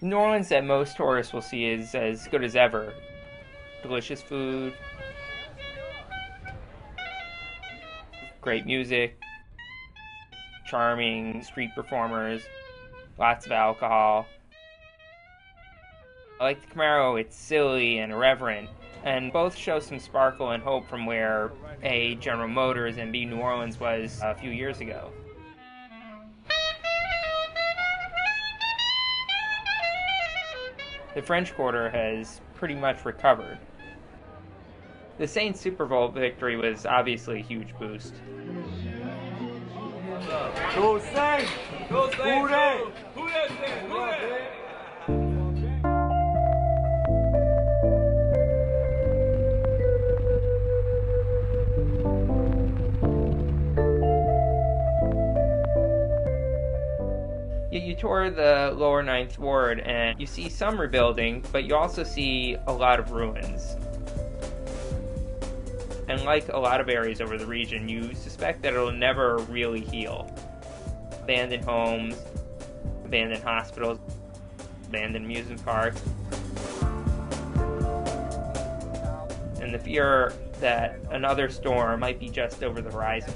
New Orleans that most tourists will see is as good as ever. Delicious food, great music, charming street performers, lots of alcohol. I like the Camaro, it's silly and irreverent, and both show some sparkle and hope from where A, General Motors, and B, New Orleans was a few years ago. The French Quarter has pretty much recovered. The Saints Super Bowl victory was obviously a huge boost. Go Saints! Go Saints! Who that? Who that? Who that? You tour the lower Ninth Ward and you see some rebuilding, but you also see a lot of ruins. And like a lot of areas over the region, you suspect that it'll never really heal. Abandoned homes, abandoned hospitals, abandoned amusement parks. And the fear that another storm might be just over the horizon.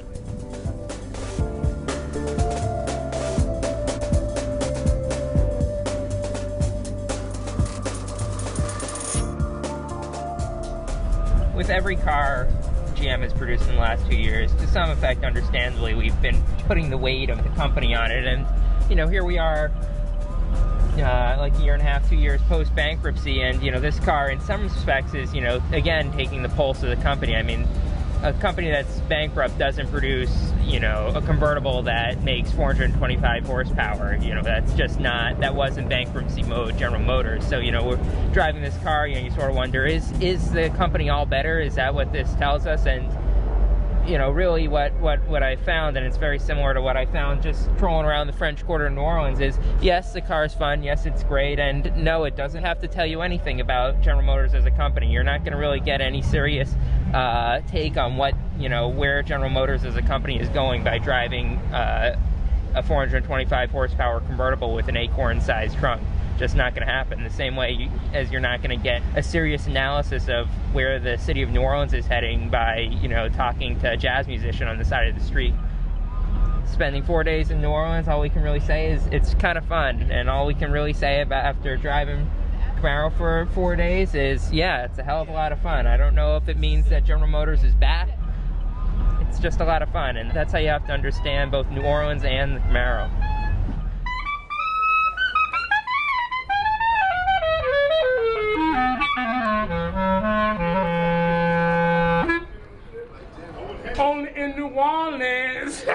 With every car GM has produced in the last 2 years, to some effect, understandably, we've been putting the weight of the company on it. And, you know, here we are, like a year and a half, 2 years post-bankruptcy, and, you know, this car, in some respects, is, you know, again, taking the pulse of the company. I mean, a company that's bankrupt doesn't produce, you know, a convertible that makes 425 horsepower. You know, that's just not, that wasn't bankruptcy mode General Motors. So, you know, we're driving this car, you know, you sort of wonder, is the company all better? Is that what this tells us? And, you know, really what I found, and it's very similar to what I found just trolling around the French Quarter in New Orleans, is yes, the car's fun, yes, it's great, and no, it doesn't have to tell you anything about General Motors as a company. You're not going to really get any serious take on what, you know, where General Motors as a company is going by driving a 425 horsepower convertible with an acorn-sized trunk. Just not going to happen. The same way as you're not going to get a serious analysis of where the city of New Orleans is heading by, you know, talking to a jazz musician on the side of the street. Spending 4 days in New Orleans, all we can really say is it's kind of fun, and all we can really say about after driving Camaro for 4 days is, yeah, it's a hell of a lot of fun. I don't know if it means that General Motors is back. It's just a lot of fun, and that's how you have to understand both New Orleans and the Camaro. Only in New Orleans.